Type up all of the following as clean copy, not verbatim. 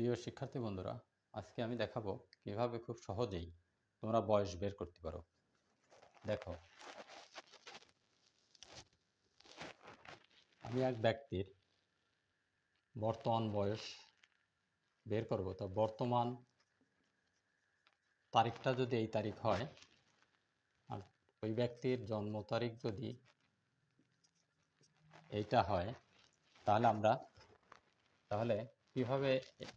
প্রিয় শিক্ষার্থী বন্ধুরা, আজকে আমি দেখাবো কিভাবে খুব সহজেই তোমরা বয়স বের করতে পারো। দেখো, আমি এক ব্যক্তির বর্তমান বয়স বের করব। তো বর্তমান তারিখটা যদি এই তারিখ হয় আর ওই ব্যক্তির জন্ম তারিখ যদি এইটা হয়, তাহলে কিভাবে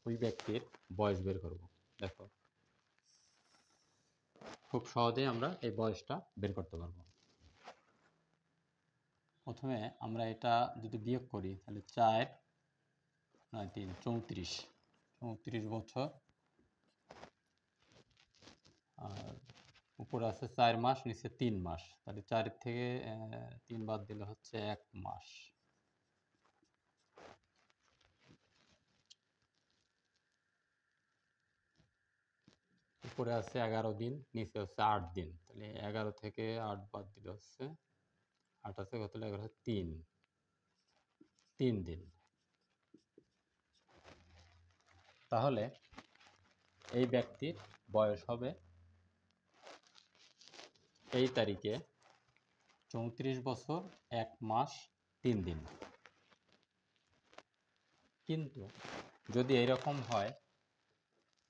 ওই ব্যক্তির বয়স বের করব। দেখো, খুব সহজেই আমরা এই বয়সটা বের করতে পারবো। প্রথমে আমরা এটা যদি বিয়োগ করি তাহলে 4 9 3 34 বছর, আর উপরে আছে 4 মাস, নিচে 3 মাস। তাহলে 4 থেকে 3 বাদ দিলে হচ্ছে 1 মাস। উপরে আছে 11 দিন, নিচে হচ্ছে 8 দিন। তাহলে 11 থেকে 8 বাদ দিলে হচ্ছে 8 আছে কত, 11 3 দিন। তাহলে এই ব্যক্তির বয়স হবে এই তারিখে 34 বছর 1 মাস 3 দিন। কিন্তু যদি এরকম হয়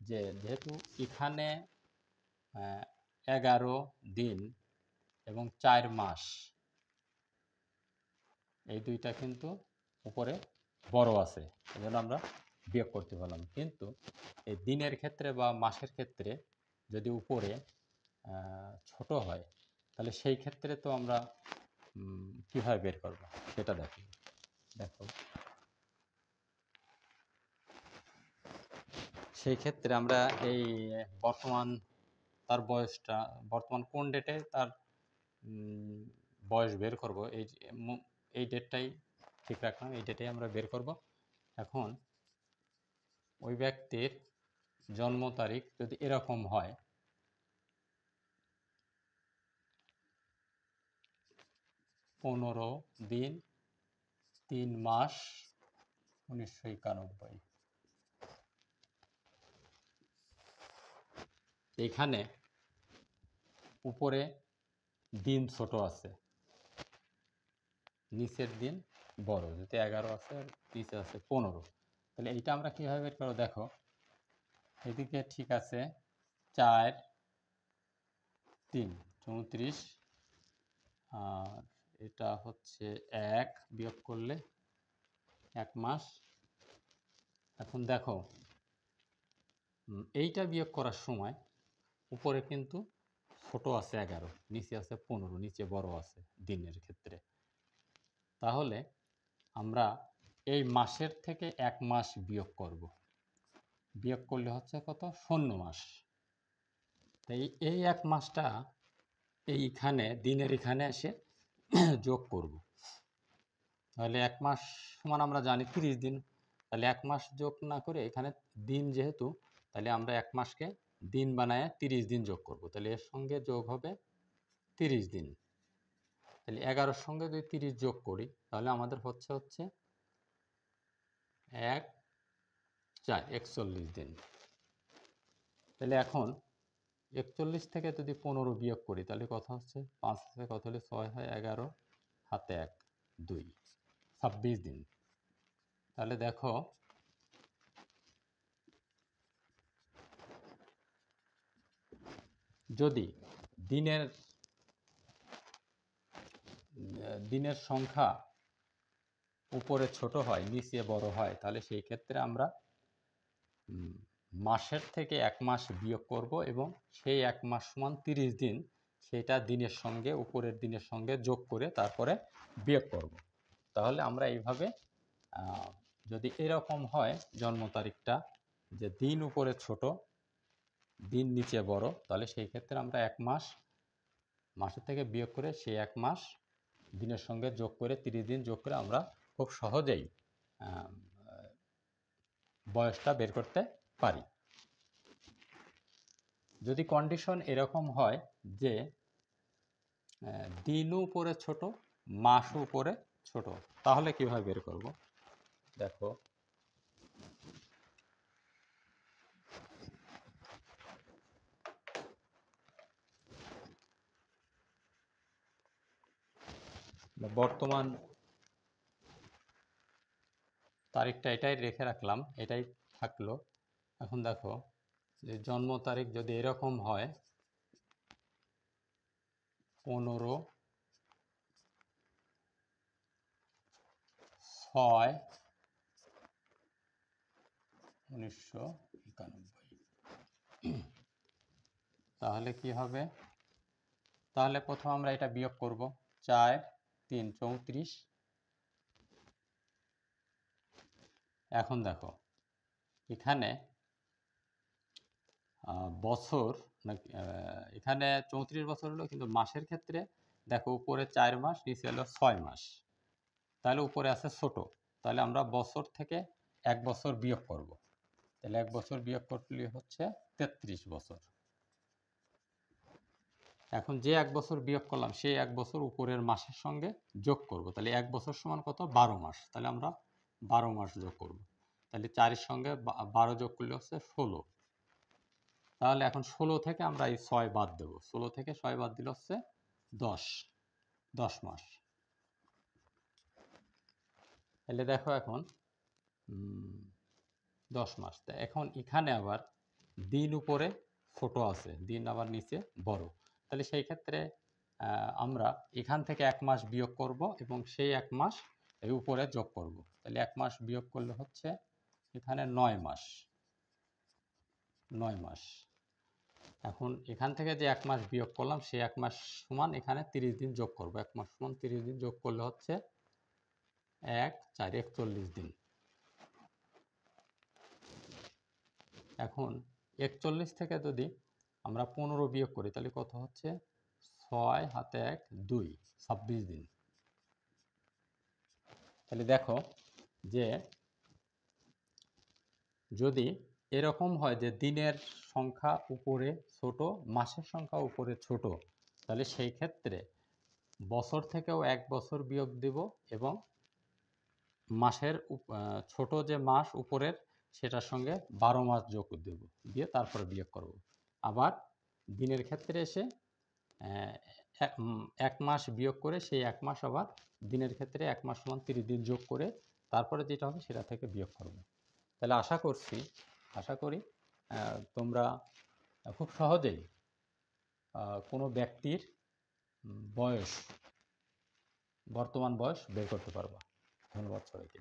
যে যেহেতু এখানে 11 দিন এবং 4 মাস, এই দুইটা কিন্তু উপরে বড় আছে, এজন্য আমরা বিয়োগ করতে পারলাম। কিন্তু এই দিনের ক্ষেত্রে বা মাসের ক্ষেত্রে যদি উপরে ছোট হয়, তাহলে সেই ক্ষেত্রে তো আমরা কিভাবে বের করব সেটা দেখো। সেই ক্ষেত্রে আমরা এই তার বয়সটা বর্তমান কোন ডেটে তার বয়স বের করব, এই ডেটটাই ঠিক রাখলাম, এই ডেটেই আমরা বের করব। এখন ওই ব্যক্তির জন্ম তারিখ যদি এরকম হয়, দিন 3 মাস 1991, এখানে উপরে দিন ছোট আছে, নিচের দিন বড়, যেতে 11 আছে আর নিচে আছে 15। তাহলে এইটা আমরা কীভাবে বের করবো? দেখো, এদিকে ঠিক আছে 4 3 34, আর এটা হচ্ছে 1 বিয়োগ করলে 1 মাস। এখন দেখো, এইটা বিয়োগ করার সময় উপরে কিন্তু ছোট আছে 11, নিচে আছে 15, নিচে বড় আছে দিনের ক্ষেত্রে। তাহলে আমরা এই মাসের থেকে 1 মাস বিয়োগ করব। বিয়োগ করলে হচ্ছে কত, 0 মাস। এই 1 মাসটা এইখানে দিনের এখানে এসে যোগ করব। তাহলে 1 মাস সমান আমরা জানি 30 দিন। তাহলে 1 মাস যোগ না করে এখানে দিন যেহেতু, তাহলে আমরা 1 মাসকে দিন বানায় 30 দিন যোগ করব। তাহলে এর সঙ্গে যোগ হবে 30 দিন। তাহলে 11-র সঙ্গে যদি 30 যোগ করি, তাহলে আমাদের হচ্ছে 1 4 41 দিন। তাহলে এখন 41 থেকে যদি 15 বিয়োগ করি, তাহলে কথা হচ্ছে 5 থেকে কত হলে 6 হয় 11, হাতে 1 2, 26 দিন। তাহলে দেখো, যদি দিনের সংখ্যা উপরে ছোট হয়, নিচে বড় হয়, তাহলে সেই ক্ষেত্রে আমরা মাসের থেকে 1 মাস বিয়োগ করব এবং সেই 1 মাস সমান 30 দিন, সেটা দিনের সঙ্গে উপরের দিনের সঙ্গে যোগ করে তারপরে বিয়োগ করব। তাহলে আমরা এইভাবে যদি এরকম হয় জন্ম তারিখটা, যে দিন উপরে ছোট দিন নিচে বড়, তাহলে সেই ক্ষেত্রে আমরা 1 মাস মাসের থেকে বিয়োগ করে সেই 1 মাস দিনের সঙ্গে যোগ করে 30 দিন যোগ করে আমরা খুব সহজেই বয়সটা বের করতে পারি। যদি কন্ডিশন এরকম হয় যে দিনও উপরে ছোট মাসও উপরে ছোট, তাহলে কিভাবে বের করব? দেখো, বর্তমান তারিখটা এটাই রেখে রাখলাম, এটাই থাকলো। এখন দেখো যে জন্ম তারিখ যদি এরকম হয় 15/6/1991, তাহলে কি হবে? তাহলে প্রথম আমরা এটা বিয়োগ করব, 4 3 34। এখন দেখো এখানে বছর নাকি এখানে 34 বছর হলো, কিন্তু মাসের ক্ষেত্রে দেখো উপরে 4 মাস, নিচে হলো 6 মাস, তাহলে উপরে আছে ছোট। তাহলে আমরা বছর থেকে 1 বছর বিয়োগ করব, তাহলে 1 বছর বিয়োগ করলে হচ্ছে 33 বছর। এখন যে 1 বছর বিয়োগ করলাম সেই 1 বছর উপরের মাসের সঙ্গে যোগ করব, তাহলে 1 বছর সমান কত? 12 মাস। তাহলে আমরা 12 মাস যোগ করব, তাহলে 4 এর সঙ্গে 12 যোগ করলে হচ্ছে 16। তাহলে এখন 16 থেকে আমরা এই 6 বাদ দেব, 16 থেকে 6 বাদ দিলে হচ্ছে 10 মাস। তাহলে দেখো এখন 10 মাস। তা এখন এখানে আবার দিন উপরে ছোট আছে, দিন আবার নিচে বড়, তাহলে সেই ক্ষেত্রে আমরা এখান থেকে 1 মাস বিয়োগ করব এবং সেই 1 মাস এই উপরে যোগ করব, তাহলে 1 মাস বিয়োগ করলে হচ্ছে এখানে 9 মাস। 9 মাস। এখন এখান থেকে যে 1 মাস বিয়োগ করলাম সেই 1 মাস সমান এখানে 30 দিন যোগ করব, 1 মাস সমান 30 দিন যোগ করলে হচ্ছে 1 4 41 দিন। এখন 41 থেকে যদি আমরা 15 বিয়োগ করি তাহলে কত হচ্ছে? 6 হাতে 1 2, 26 দিন। তাহলে দেখো যে যদি এরকম হয় যে দিনের সংখ্যা উপরে ছোট, মাসের সংখ্যা উপরে ছোট, তাহলে সেই ক্ষেত্রে বছর থেকেও 1 বছর বিয়োগ দেব এবং মাসের ছোট যে মাস উপরের সেটার সঙ্গে 12 মাস যোগ দেব, দিয়ে তারপরে বিয়োগ করব। আবার দিনের ক্ষেত্রে এসে 1 মাস বিয়োগ করে সেই 1 মাস আবার দিনের ক্ষেত্রে 1 মাস সমান 30 দিন যোগ করে তারপরে যেটা হবে সেটা থেকে বিয়োগ করব। তাহলে আশা করি তোমরা খুব সহজেই কোনো ব্যক্তির বয়স, বর্তমান বয়স বের করতে পারবা। ধন্যবাদ সবাইকে।